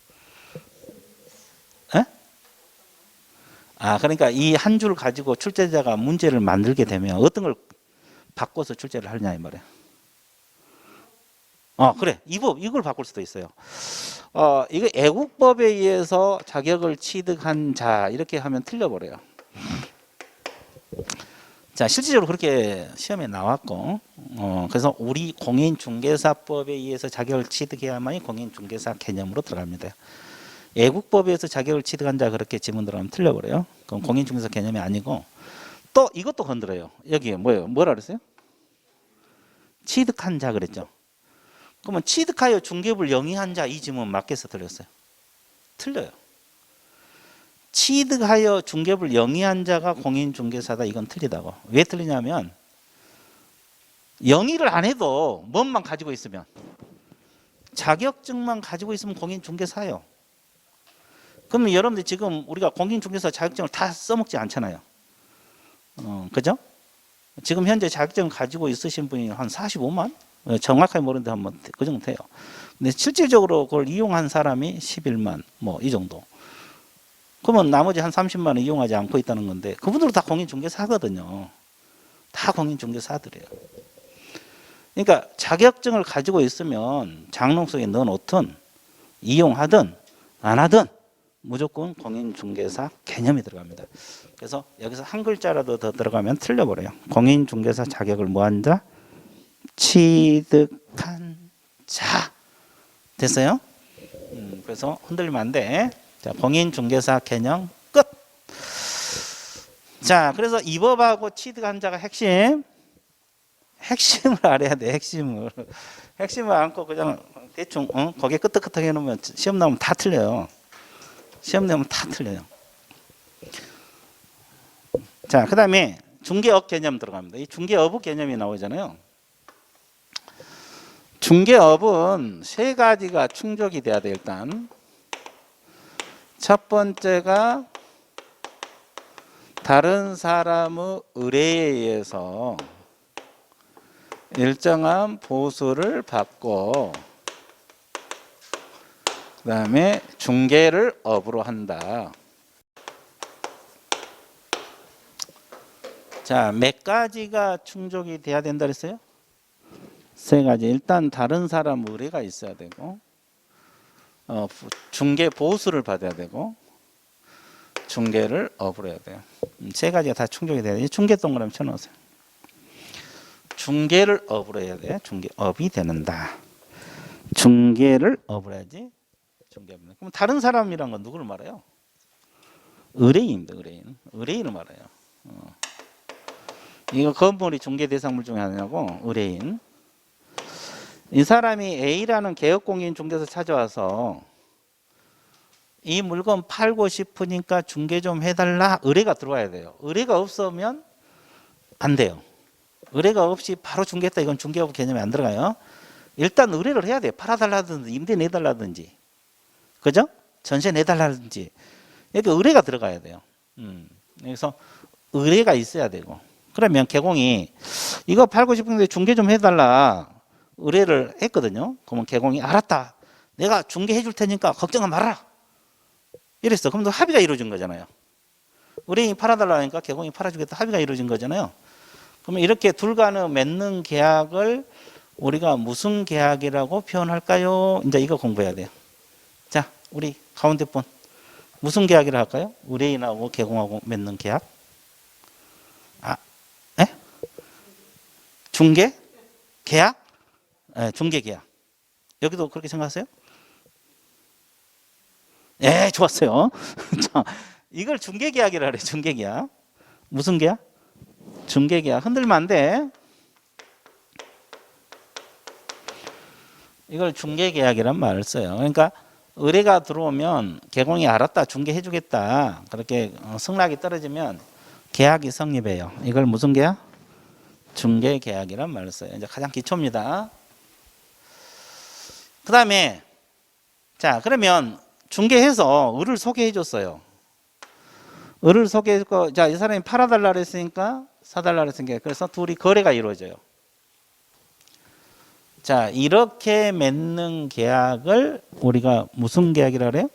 그러니까 이 한 줄 가지고 출제자가 문제를 만들게 되면 어떤 걸 바꿔서 출제를 하느냐 이 말이야. 그래. 이걸 바꿀 수도 있어요. 이거 애국법에 의해서 자격을 취득한 자 이렇게 하면 틀려버려요. 자, 실질적으로 그렇게 시험에 나왔고, 그래서 우리 공인중개사법에 의해서 자격을 취득해야만이 공인중개사 개념으로 들어갑니다. 애국법에 의해서 자격을 취득한 자 그렇게 지문 들어가면 틀려버려요. 그럼 공인중개사 개념이 아니고, 또 이것도 건드려요. 여기 뭐예요? 뭐라 그랬어요? 취득한 자 그랬죠. 그러면 취득하여 중개부를 영위한 자 이 지문 맞겠어, 틀렸어요? 틀려요. 취득하여 중개부를 영위한 자가 공인중개사다. 이건 틀리다고. 왜 틀리냐면 영위를 안 해도 뭔만 가지고 있으면 자격증만 가지고 있으면 공인중개사예요. 그러면 여러분들 지금 우리가 공인중개사 자격증을 다 써먹지 않잖아요. 그죠? 지금 현재 자격증을 가지고 있으신 분이 한 45만? 정확하게 모르는데 한번 그 정도 돼요. 근데 실질적으로 그걸 이용한 사람이 11만 뭐 이 정도. 그러면 나머지 한 30만 원 이용하지 않고 있다는 건데 그분들은 다 공인중개사거든요. 다 공인중개사들이에요. 그러니까 자격증을 가지고 있으면 장롱 속에 넣어놓든 이용하든 안 하든 무조건 공인중개사 개념이 들어갑니다. 그래서 여기서 한 글자라도 더 들어가면 틀려버려요. 공인중개사 자격을 뭐한 자? 취득한 자. 됐어요? 그래서 흔들리면 안 돼. 자, 공인중개사 개념 끝. 자, 그래서 이 법하고 취득한 자가 핵심을 알아야 돼. 핵심을 안고 그냥 대충 거기에 끄떡끄떡 해놓으면 시험 나오면 다 틀려요. 시험 나오면 다 틀려요. 자, 그 다음에 중개업 개념 들어갑니다. 이 중개업 개념이 나오잖아요. 중개업은 세 가지가 충족이 돼야 돼. 일단 첫 번째가 다른 사람의 의뢰에 의해서 일정한 보수를 받고 그 다음에 중개를 업으로 한다. 자, 몇 가지가 충족이 돼야 된다 그랬어요? 세 가지. 일단 다른 사람 의뢰가 있어야 되고 중개 보수를 받아야 되고 중개를 업으로 해야 돼요. 세 가지가 다 충족이 돼야 돼요. 중개 동그라미 쳐놓으세요. 중개를 업으로 해야 돼. 중개업이 되는다. 중개를 업으로 해야지. 중개업이. 그럼 다른 사람이란 건 누구를 말해요? 의뢰인입니다. 의뢰인을 말해요. 이거 건물이 중개 대상물 중에 하나고 의뢰인. 이 사람이 A라는 개업공인중개사 찾아와서 이 물건 팔고 싶으니까 중개 좀 해달라. 의뢰가 들어와야 돼요. 의뢰가 없으면 안 돼요. 의뢰가 없이 바로 중개했다. 이건 중개업 개념이 안 들어가요. 일단 의뢰를 해야 돼요. 팔아달라든지 임대 내달라든지 그죠? 전세 내달라든지 이렇게 의뢰가 들어가야 돼요. 그래서 의뢰가 있어야 되고 그러면 개공이 이거 팔고 싶은데 중개 좀 해달라. 의뢰를 했거든요. 그러면 개공이 알았다. 내가 중개해 줄 테니까 걱정은 말아라. 이랬어. 그럼 또 합의가 이루어진 거잖아요. 의뢰인이 팔아달라니까 개공이 팔아주겠다. 합의가 이루어진 거잖아요. 그러면 이렇게 둘 간의 맺는 계약을 우리가 무슨 계약이라고 표현할까요? 이제 이거 공부해야 돼요. 자, 우리 가운데 분 무슨 계약이라 할까요? 의뢰인하고 개공하고 맺는 계약? 에? 중개? 계약? 네, 중개 계약. 여기도 그렇게 생각하세요? 예, 좋았어요. 자, 이걸 중개 계약이라 그래. 중개 계약. 무슨 계약? 중개 계약. 흔들면 안 돼. 이걸 중개 계약이란 말을 써요. 그러니까 의뢰가 들어오면 개공이 알았다, 중개해 주겠다. 그렇게 승낙이 떨어지면 계약이 성립해요. 이걸 무슨 계약? 중개 계약이란 말을 써요. 이제 가장 기초입니다. 그 다음에 자, 그러면 중개해서 을을 소개해 줬어요. 을을 소개해서 자, 이 사람이 팔아달라 그랬으니까 사달라 그랬으니까 그래서 둘이 거래가 이루어져요. 자, 이렇게 맺는 계약을 우리가 무슨 계약이라 그래요?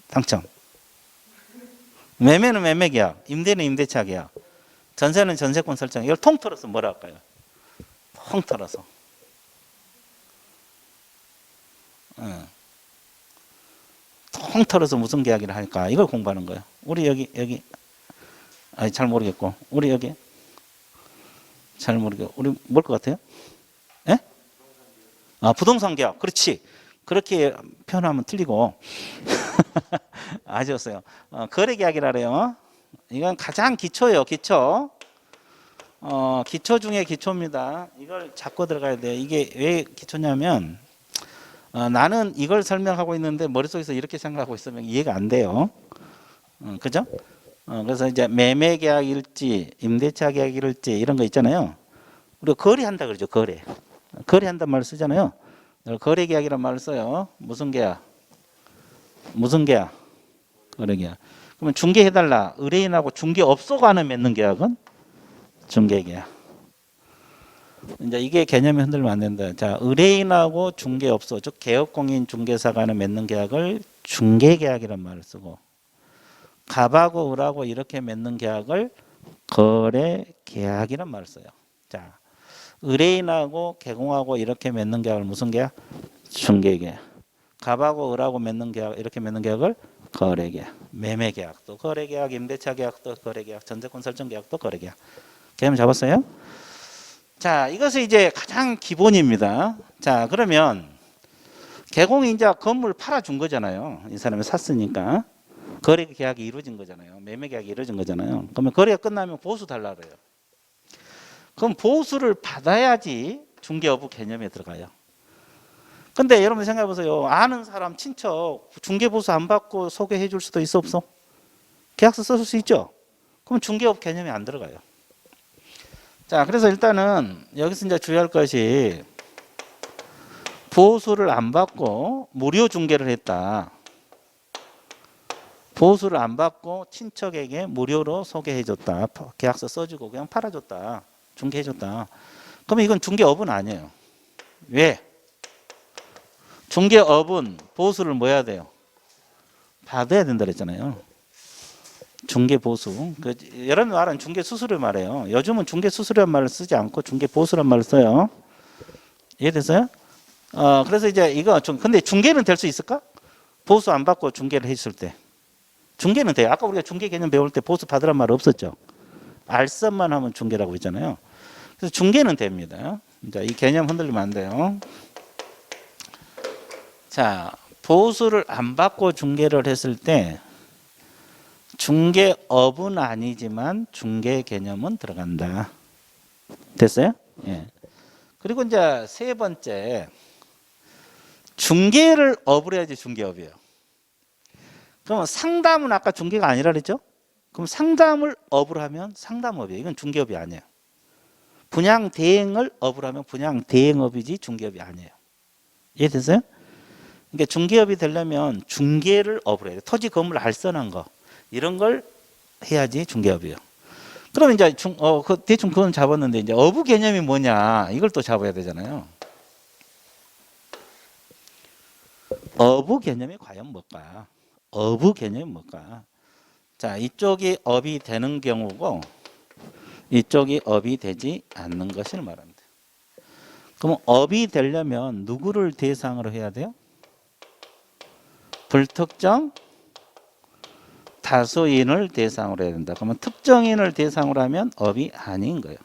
당첨. 매매는 매매 계약, 임대는 임대차 계약, 전세는 전세권 설정. 이걸 통틀어서 뭐라 할까요? 통틀어서. 통틀어서 무슨 계약이라 할까? 이걸 공부하는 거예요. 우리 여기 아니 잘 모르겠고 우리 여기 잘 모르겠고 우리 뭘 것 같아요? 예? 부동산 계약. 그렇지. 그렇게 표현하면 틀리고 아셨어요. 거래 계약이라 그래요. 이건 가장 기초예요. 기초. 기초 중에 기초입니다. 이걸 잡고 들어가야 돼요. 이게 왜 기초냐면 나는 이걸 설명하고 있는데 머릿속에서 이렇게 생각하고 있으면 이해가 안 돼요. 그죠? 그래서 이제 매매 계약일지 임대차 계약일지 이런 거 있잖아요. 우리가 거래한다 그러죠. 거래한단 말을 쓰잖아요. 거래 계약이란 말을 써요. 무슨 계약? 무슨 계약? 거래 계약. 그러면 중개해달라. 의뢰인하고 중개업소 간에 맺는 계약은 중개 계약. 이제 이게 개념이 흔들면 안 된다. 자, 의뢰인하고 중개업소, 즉 개업공인 중개사 간에 맺는 계약을 중개계약이란 말을 쓰고, 갑하고 을하고 이렇게 맺는 계약을 거래계약이란 말을 써요. 자, 의뢰인하고 개공하고 이렇게 맺는 계약을 무슨 계약? 중개계약. 갑하고 을하고 맺는 계약, 이렇게 맺는 계약을 거래계약. 매매계약도 거래계약, 임대차 계약도 거래계약, 전세권 설정 계약도 거래계약. 개념 잡았어요? 자, 이것이 이제 가장 기본입니다. 자, 그러면 개공이 이제 건물 팔아준 거잖아요. 이 사람이 샀으니까. 거래 계약이 이루어진 거잖아요. 매매 계약이 이루어진 거잖아요. 그러면 거래가 끝나면 보수 달라 그래요. 그럼 보수를 받아야지 중개여부 개념에 들어가요. 근데 여러분 생각해 보세요. 아는 사람, 친척 중개보수 안 받고 소개해 줄 수도 있어 없어? 계약서 써줄 수 있죠? 그럼 중개여부 개념이 안 들어가요. 자, 그래서 일단은 여기서 이제 주의할 것이 보수를 안 받고 무료 중개를 했다. 보수를 안 받고 친척에게 무료로 소개해줬다. 계약서 써주고 그냥 팔아줬다. 중개해줬다. 그러면 이건 중개업은 아니에요. 왜? 중개업은 보수를 뭐 해야 돼요? 받아야 된다 그랬잖아요. 중개보수. 여러분 말은 중개수수료 말해요. 요즘은 중개수수료란 말을 쓰지 않고 중개보수란 말을 써요. 이해됐어요? 그래서 이제 이거 근데 중개는 될 수 있을까? 보수 안 받고 중개를 했을 때. 중개는 돼요. 아까 우리가 중개 개념 배울 때 보수 받으란 말 없었죠. 알선만 하면 중개라고 했잖아요. 그래서 중개는 됩니다. 자, 이 개념 흔들리면 안 돼요. 자, 보수를 안 받고 중개를 했을 때 중개업은 아니지만 중개 개념은 들어간다. 됐어요? 예. 그리고 이제 세 번째, 중개를 업을 해야지 중개업이에요. 그러면 상담은 아까 중개가 아니라 그랬죠? 그럼 상담을 업을 하면 상담업이에요. 이건 중개업이 아니에요. 분양 대행을 업을 하면 분양 대행업이지 중개업이 아니에요. 이해됐어요? 그러니까 중개업이 되려면 중개를 업을 해야 돼요. 토지 건물 알선한 거 이런 걸 해야지 중개업이에요. 그러면 이제 대충 그건 잡았는데 이제 어부 개념이 뭐냐 이걸 또 잡아야 되잖아요. 어부 개념이 과연 뭘까? 어부 개념이 뭘까? 자, 이쪽이 업이 되는 경우고 이쪽이 업이 되지 않는 것을 말합니다. 그럼 업이 되려면 누구를 대상으로 해야 돼요? 불특정 다수인을 대상으로 해야 된다. 그러면 특정인을 대상으로 하면 업이 아닌 거예요.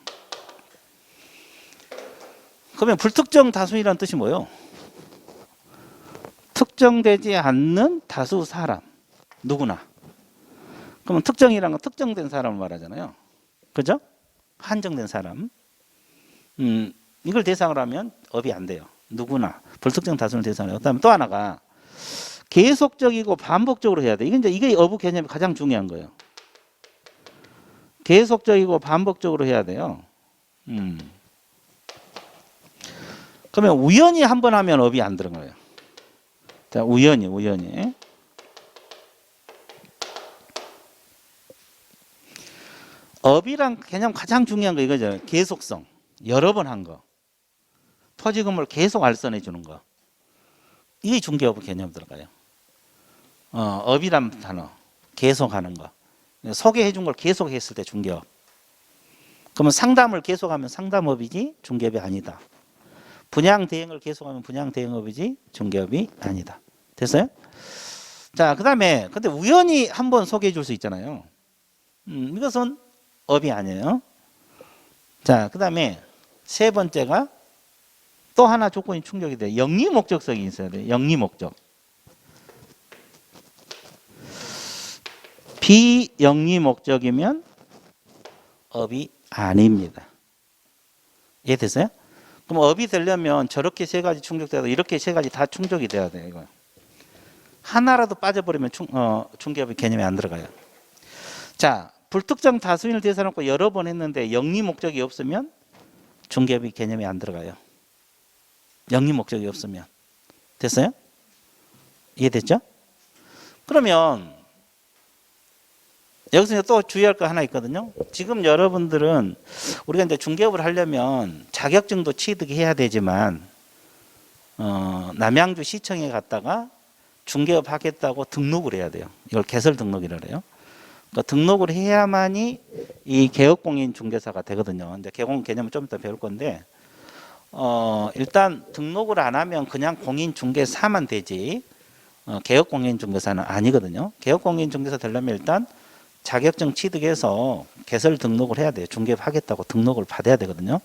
그러면 불특정 다수인이라는 뜻이 뭐예요? 특정되지 않는 다수 사람, 누구나. 그러면 특정이라는 건 특정된 사람을 말하잖아요. 그죠? 한정된 사람. 이걸 대상으로 하면 업이 안 돼요. 누구나. 불특정 다수를 대상으로 해요. 그다음에 또 하나가 계속적이고 반복적으로 해야 돼. 이게 어부 개념이 가장 중요한 거예요. 계속적이고 반복적으로 해야 돼요. 그러면 우연히 한 번 하면 업이 안 들어가요. 자, 우연히. 업이랑 개념 가장 중요한 거 이거죠. 계속성. 여러 번 한 거. 토지건물 계속 알선해 주는 거. 이게 중개업 개념 들어가요. 업이란 단어. 계속하는 거. 소개해 준 걸 계속 했을 때 중개업. 그러면 상담을 계속하면 상담업이지 중개업이 아니다. 분양 대행을 계속하면 분양 대행업이지 중개업이 아니다. 됐어요? 자, 그다음에 근데 우연히 한번 소개해 줄 수 있잖아요. 이것은 업이 아니에요. 자, 그다음에 세 번째가 또 하나 조건이 충족이 돼요. 영리 목적성이 있어야 돼요. 영리 목적. 비영리 목적이면 업이 아닙니다. 이해됐어요? 그럼 업이 되려면 저렇게 세 가지 충족돼도 이렇게 세 가지 다 충족이 돼야 돼요. 이거. 하나라도 빠져버리면 중개업의 개념이 안 들어가요. 자, 불특정 다수인을 대상으로 놓고 여러 번 했는데 영리 목적이 없으면 중개업의 개념이 안 들어가요. 영리 목적이 없으면. 됐어요? 이해됐죠? 그러면 여기서 또 주의할 거 하나 있거든요. 지금 여러분들은 우리가 이제 중개업을 하려면 자격증도 취득해야 되지만 남양주 시청에 갔다가 중개업 하겠다고 등록을 해야 돼요. 이걸 개설 등록이라고 해요. 그러니까 등록을 해야만이 이 개업공인 중개사가 되거든요. 근데 개공 개념은 좀 이따 배울 건데 일단 등록을 안 하면 그냥 공인 중개사만 되지 개업공인 중개사는 아니거든요. 개업공인 중개사 되려면 일단 자격증 취득해서 개설 등록을 해야 돼요. 중개업 하겠다고 등록을 받아야 되거든요.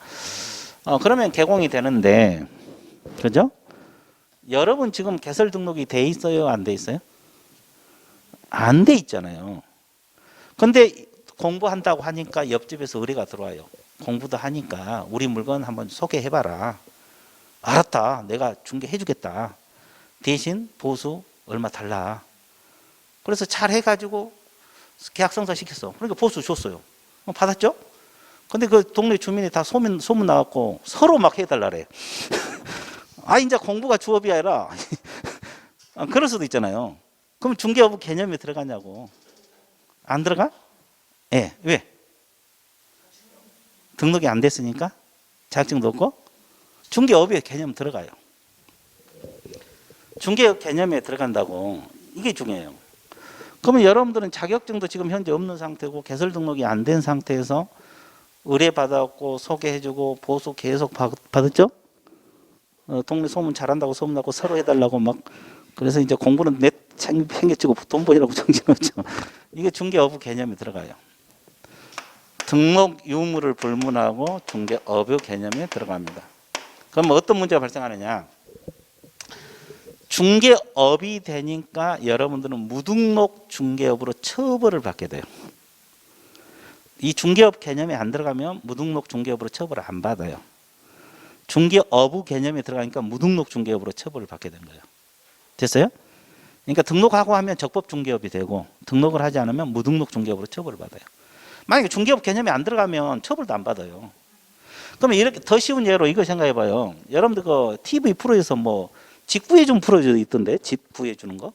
그러면 개공이 되는데, 그죠? 여러분 지금 개설 등록이 돼 있어요? 안 돼 있어요? 안 돼 있잖아요. 근데 공부한다고 하니까 옆집에서 의뢰가 들어와요. 공부도 하니까 우리 물건 한번 소개해봐라. 알았다. 내가 중개해주겠다. 대신 보수 얼마 달라. 그래서 잘 해가지고 계약성사 시켰어. 그러니까 보수 줬어요. 받았죠? 근데 그 동네 주민이 다 소문 나갖고 서로 막 해달라래. 아, 이제 공부가 주업이 아니라. 그럴 수도 있잖아요. 그럼 중개업 개념에 들어가냐고. 안 들어가? 예. 네. 왜? 등록이 안 됐으니까? 자격증도 없고? 중개업의 개념 들어가요. 중개업 개념에 들어간다고. 이게 중요해요. 그러면 여러분들은 자격증도 지금 현재 없는 상태고 개설 등록이 안 된 상태에서 의뢰 받았고 소개해주고 보수 계속 받았죠? 동네 소문 잘한다고 소문나고 서로 해달라고 막 그래서 이제 공부는 내 챙겨치고 돈 벌이라고 정신없죠. 이게 중개업 개념에 들어가요. 등록 유무를 불문하고 중개업의 개념에 들어갑니다. 그럼 어떤 문제가 발생하느냐? 중개업이 되니까 여러분들은 무등록 중개업으로 처벌을 받게 돼요. 이 중개업 개념에 안 들어가면 무등록 중개업으로 처벌을 안 받아요. 중개업의 개념에 들어가니까 무등록 중개업으로 처벌을 받게 된 거예요. 됐어요? 그러니까 등록하고 하면 적법 중개업이 되고 등록을 하지 않으면 무등록 중개업으로 처벌을 받아요. 만약에 중개업 개념에 안 들어가면 처벌도 안 받아요. 그러면 이렇게 더 쉬운 예로 이거 생각해 봐요. 여러분들 그 TV 프로에서 뭐 집 구해준 프로 있던데 집 구해주는 거?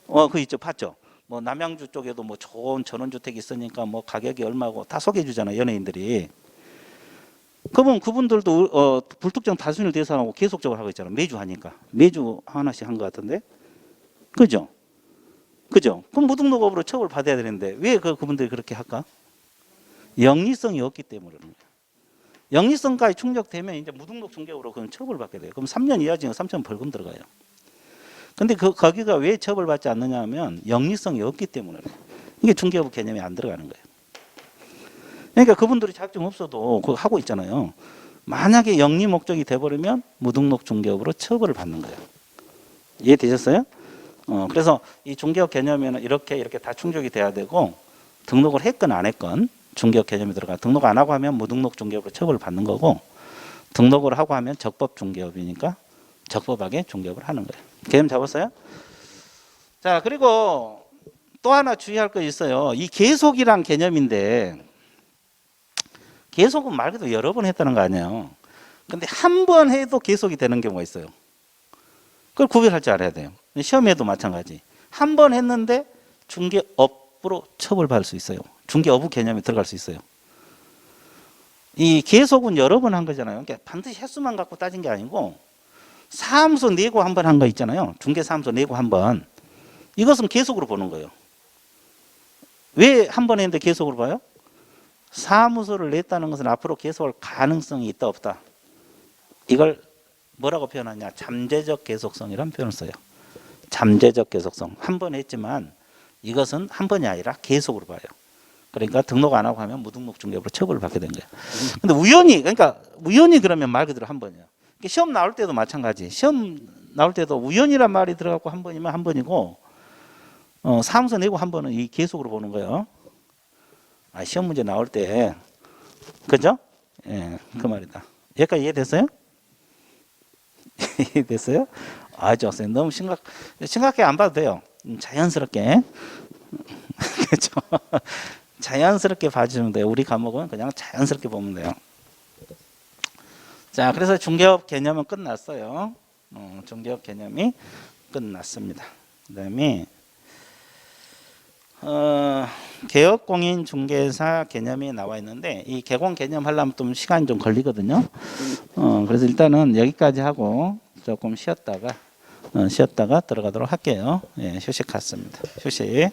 그거 있죠, 봤죠? 뭐 남양주 쪽에도 뭐 좋은 전원주택이 있으니까 뭐 가격이 얼마고 다 소개해 주잖아요, 연예인들이. 그러면 그분들도 불특정 다수를 대상하고 계속적으로 하고 있잖아요. 매주 하니까. 매주 하나씩 한 것 같은데. 그죠? 그죠? 그럼 무등록업으로 처벌받아야 되는데 왜 그분들이 그렇게 할까? 영리성이 없기 때문에 그런 거예요. 영리성까지 충족되면 이제 무등록 중개업으로 그건 처벌받게 돼요. 그럼 3년 이하 징역 3천 벌금 들어가요. 근데 거기가 왜 처벌받지 않느냐 하면 영리성이 없기 때문에 그래요. 이게 중개업 개념이 안 들어가는 거예요. 그러니까 그분들이 자격증 없어도 그거 하고 있잖아요. 만약에 영리 목적이 돼버리면 무등록 중개업으로 처벌을 받는 거예요. 이해되셨어요? 그래서 이 중개업 개념에는 이렇게 다 충족이 돼야 되고 등록을 했건 안 했건 중개업 개념이 들어가. 등록 안 하고 하면 무등록 중개업으로 처벌을 받는 거고 등록을 하고 하면 적법 중개업이니까 적법하게 중개업을 하는 거예요. 개념 잡았어요? 자, 그리고 또 하나 주의할 거 있어요. 이 계속이란 개념인데 계속은 말 그대로 여러 번 했다는 거 아니에요. 근데 한 번 해도 계속이 되는 경우가 있어요. 그걸 구별할 줄 알아야 돼요. 시험에도 마찬가지. 한 번 했는데 중개업으로 처벌받을 수 있어요. 중개업부 개념에 들어갈 수 있어요. 이 계속은 여러 번 한 거잖아요. 그러니까 반드시 횟수만 갖고 따진 게 아니고 사무소 내고 한 번 한 거 있잖아요. 중개사무소 내고 한 번. 이것은 계속으로 보는 거예요. 왜 한 번 했는데 계속으로 봐요? 사무소를 냈다는 것은 앞으로 계속할 가능성이 있다 없다. 이걸 뭐라고 표현하냐? 잠재적 계속성이라는 표현을 써요. 잠재적 계속성. 한 번 했지만 이것은 한 번이 아니라 계속으로 봐요. 그러니까 등록 안 하고 하면 무등록 중개업으로 처벌을 받게 된 거예요. 근데 우연히 그러면 말 그대로 한 번이에요. 시험 나올 때도 마찬가지. 시험 나올 때도 우연이란 말이 들어가고 한 번이면 한 번이고 사무소 내고 한 번은 이 계속으로 보는 거예요. 시험 문제 나올 때 그죠? 예, 그 말이다. 여기까지 이해됐어요? 이해됐어요? 좋았어요. 너무 심각하게 안 봐도 돼요. 자연스럽게 그렇죠? 자연스럽게 봐주면 돼요. 우리 과목은 그냥 자연스럽게 보면 돼요. 자, 그래서 중개업 개념은 끝났어요. 중개업 개념이 끝났습니다. 그다음에 개업공인중개사 개념이 나와 있는데 이 개공 개념 하려면 좀 시간이 좀 걸리거든요. 그래서 일단은 여기까지 하고 조금 쉬었다가 들어가도록 할게요. 예, 휴식 갖습니다. 휴식.